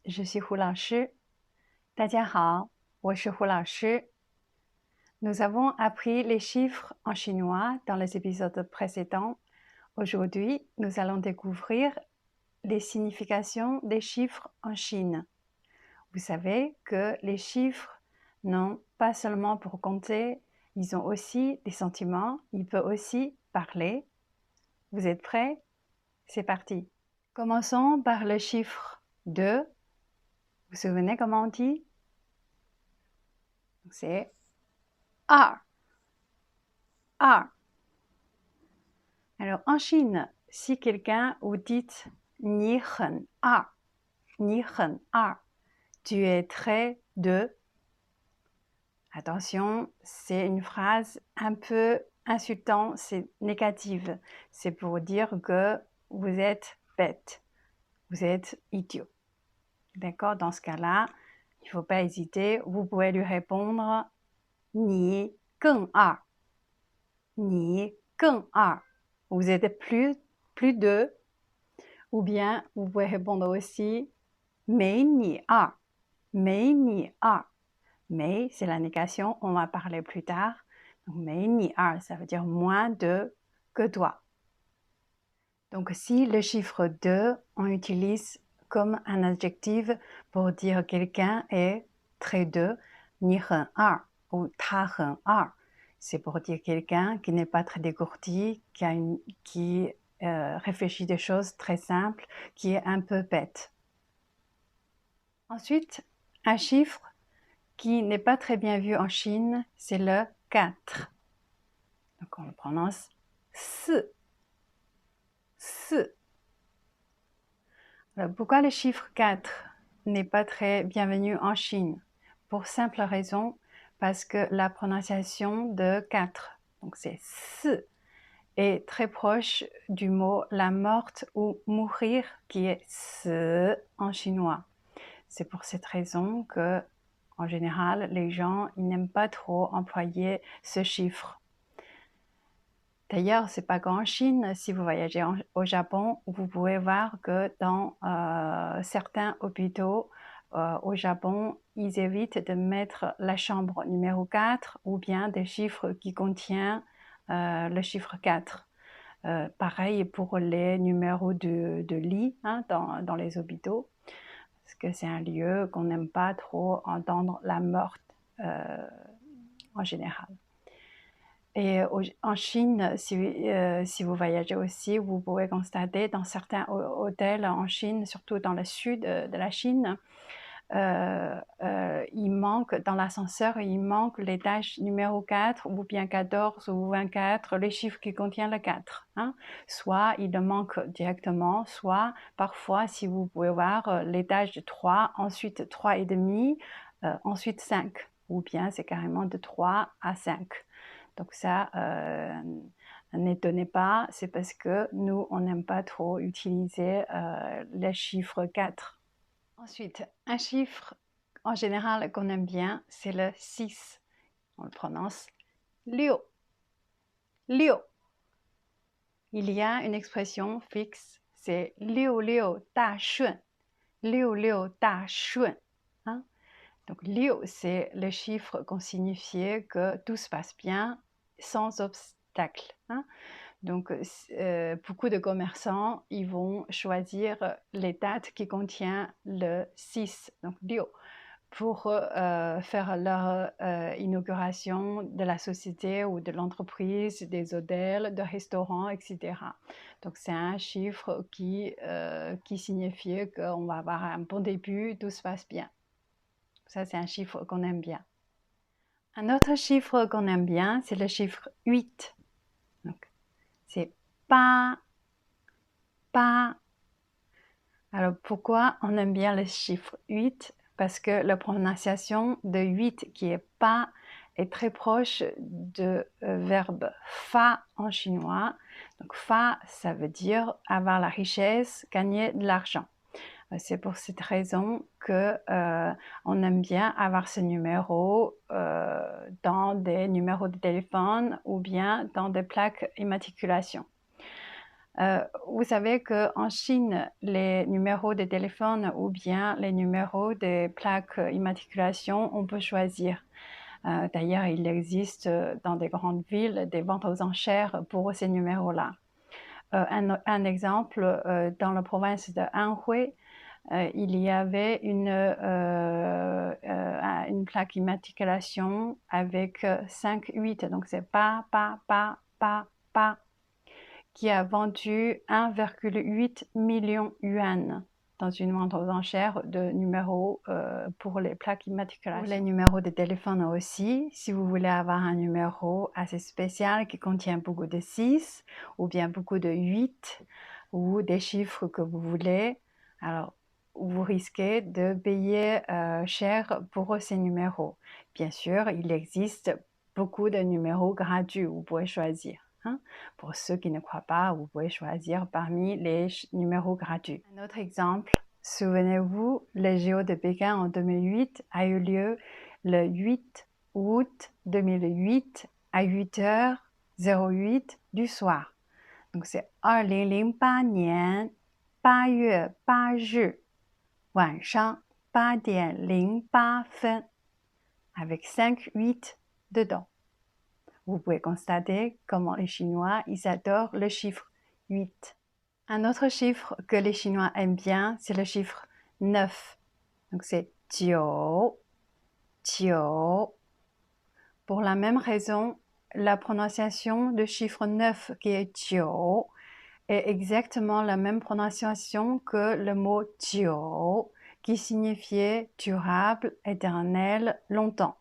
je suis Hu 老师。大家好，我是胡老师。Nous avons appris les chiffres en chinois dans les épisodes précédents. Aujourd'hui, nous allons découvrir les significations des chiffres en Chine. Vous savez que les chiffres n'ont pas seulement pour compter, ils ont aussi des sentiments, ils peuvent aussi parler. Vous êtes prêts? C'est parti. Commençons par le chiffre 2. Vous vous souvenez comment on dit? C'est A. A. Alors en Chine, si quelqu'un vous dit Ni hen A, Ni hen A, tu es très de. Attention, c'est une phrase un peu insultante, c'est négative. C'est pour dire que vous êtes bête, vous êtes idiot. D'accord? Dans ce cas-là, il ne faut pas hésiter. Vous pouvez lui répondre Ni geng A. Ni geng A. Vous êtes plus de. Ou bien, vous pouvez répondre aussi Mei ni A. Mei ni A. Mais c'est la négation, on va parler plus tard. Donc, Mei ni A, ça veut dire moins de que toi. Donc, si le chiffre 2, on utilise comme un adjectif pour dire quelqu'un est très de, Ni hen A ou Ta hen A. C'est pour dire quelqu'un qui n'est pas très dégourdi, qui réfléchit des choses très simples, qui est un peu bête. Ensuite, un chiffre qui n'est pas très bien vu en Chine, c'est le 4. Donc on le prononce si. Si. Alors, pourquoi le chiffre 4 n'est pas très bienvenu en Chine? Pour simple raison, parce que la prononciation de 4, donc c'est si, est très proche du mot la morte ou mourir qui est si en chinois. C'est pour cette raison que, en général, les gens ils n'aiment pas trop employer ce chiffre. D'ailleurs, c'est pas qu'en Chine, si vous voyagez au Japon, vous pouvez voir que dans certains hôpitaux au Japon, ils évitent de mettre la chambre numéro 4 ou bien des chiffres qui contiennent le chiffre 4. Pareil pour les numéros de lit dans les hôpitaux, parce que c'est un lieu qu'on n'aime pas trop entendre la morte en général. Et en Chine, si vous voyagez aussi, vous pouvez constater dans certains hôtels en Chine, surtout dans le sud de la Chine, il manque, dans l'ascenseur, il manque l'étage numéro 4 ou bien 14 ou 24, les chiffres qui contiennent le 4. Soit il le manque directement, soit parfois, si vous pouvez voir, l'étage de 3, ensuite 3,5, ensuite 5, ou bien c'est carrément de 3 à 5. Donc ça, n'étonnez pas, c'est parce que nous, on n'aime pas trop utiliser le chiffre 4. Ensuite, un chiffre en général qu'on aime bien, c'est le 6. On le prononce liu. Liu. Il y a une expression fixe, c'est liu liu da shun. Liu liu da shun. Donc liu, c'est le chiffre qu'on signifiait que tout se passe bien, sans obstacle. Donc, beaucoup de commerçants, ils vont choisir les dates qui contiennent le 6, donc liu, pour faire leur inauguration de la société ou de l'entreprise, des hôtels, de restaurants, etc. Donc, c'est un chiffre qui signifie qu'on va avoir un bon début, tout se passe bien. Ça, c'est un chiffre qu'on aime bien. Un autre chiffre qu'on aime bien, c'est le chiffre 8. Donc, c'est pas. Alors, pourquoi on aime bien le chiffre 8? Parce que la prononciation de 8 qui est pas est très proche du verbe fa en chinois. Donc, fa, ça veut dire avoir la richesse, gagner de l'argent. C'est pour cette raison qu'on aime bien avoir ce numéro dans des numéros de téléphone ou bien dans des plaques immatriculation. Vous savez qu'en Chine, les numéros de téléphone ou bien les numéros des plaques immatriculation, on peut choisir. D'ailleurs, il existe dans des grandes villes des ventes aux enchères pour ces numéros-là. Un exemple, dans la province de Anhui, il y avait une plaque immatriculation avec 5-8, donc c'est pas, qui a vendu 1,8 million yuan dans une vente aux enchères de numéros pour les plaques immatriculations. Pour les numéros de téléphone aussi, si vous voulez avoir un numéro assez spécial qui contient beaucoup de 6 ou bien beaucoup de 8 ou des chiffres que vous voulez, alors vous risquez de payer cher pour ces numéros. Bien sûr, il existe beaucoup de numéros gratuits, vous pouvez choisir. Pour ceux qui ne croient pas, vous pouvez choisir parmi les numéros gratuits. Un autre exemple, souvenez-vous, le JO de Pékin en 2008 a eu lieu le 8 août 2008 à 8h08 du soir. Donc c'est 2008年8月8日晚上8点08分 avec 5-8 dedans. Vous pouvez constater comment les Chinois, ils adorent le chiffre 8. Un autre chiffre que les Chinois aiment bien, c'est le chiffre 9. Donc c'est 9, 9. Pour la même raison, la prononciation du chiffre 9 qui est 9 est exactement la même prononciation que le mot 久 qui signifiait durable, éternel, longtemps.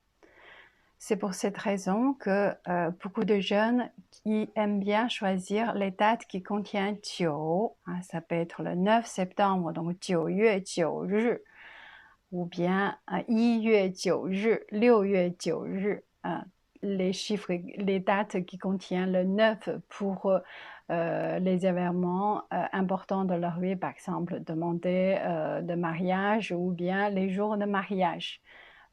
C'est pour cette raison que beaucoup de jeunes qui aiment bien choisir les dates qui contiennent 9, ça peut être le 9 septembre, donc 9月9日, ou bien 1月9日, 6月9日, les chiffres, les dates qui contiennent le 9 pour les événements importants de leur vie, par exemple demander de mariage ou bien les jours de mariage.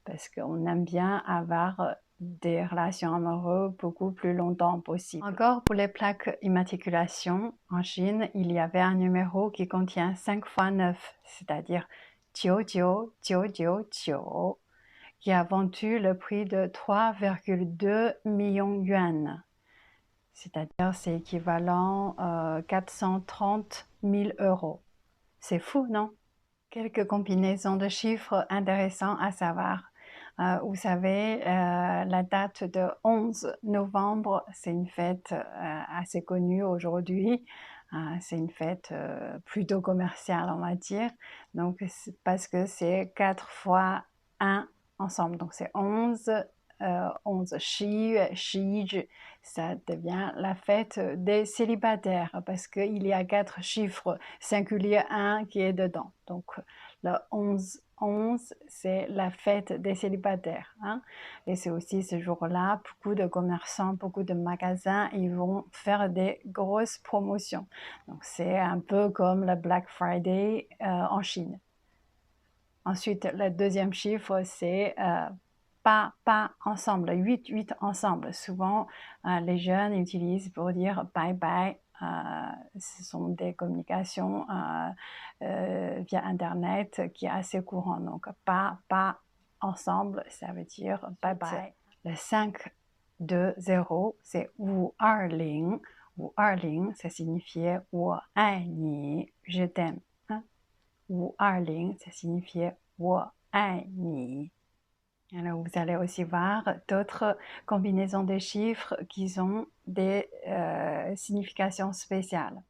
Parce qu'on aime bien avoir des relations amoureuses beaucoup plus longtemps possible. Encore pour les plaques immatriculation, en Chine, il y avait un numéro qui contient 5 fois 9, c'est-à-dire 99999, qui a vendu le prix de 3,2 millions yuan. C'est-à-dire c'est équivalent 430 000 euros. C'est fou, non? Quelques combinaisons de chiffres intéressants à savoir. Vous savez, la date de 11 novembre, c'est une fête assez connue aujourd'hui. C'est une fête plutôt commerciale, on va dire. Donc, parce que c'est 4 fois 1 ensemble. Donc, c'est 11, 11 11, ça devient la fête des célibataires parce qu'il y a 4 chiffres singuliers 1 qui est dedans. Donc, le 11, c'est la fête des célibataires. Et c'est aussi ce jour-là, beaucoup de commerçants, beaucoup de magasins, ils vont faire des grosses promotions. Donc c'est un peu comme le Black Friday en Chine. Ensuite, le deuxième chiffre, c'est pas ensemble, 8 ensemble. Souvent, les jeunes utilisent pour dire bye bye. Ce sont des communications via Internet qui est assez courant. Donc, pas ensemble, ça veut dire bye bye. Le 5-2-0, c'est 5-2-0. 5-2-0, ça signifiait 我爱你, je t'aime. 5-2-0, ça signifiait 我爱你. Alors, vous allez aussi voir d'autres combinaisons de chiffres qui ont des significations spéciales.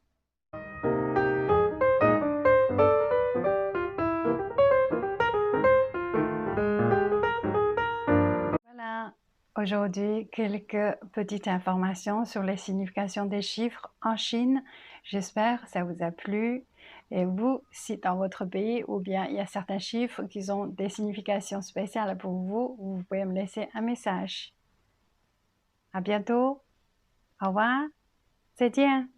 Voilà, aujourd'hui, quelques petites informations sur les significations des chiffres en Chine. J'espère que ça vous a plu. Et vous, si dans votre pays, ou bien il y a certains chiffres qui ont des significations spéciales pour vous, vous pouvez me laisser un message. À bientôt. Au revoir. 再见。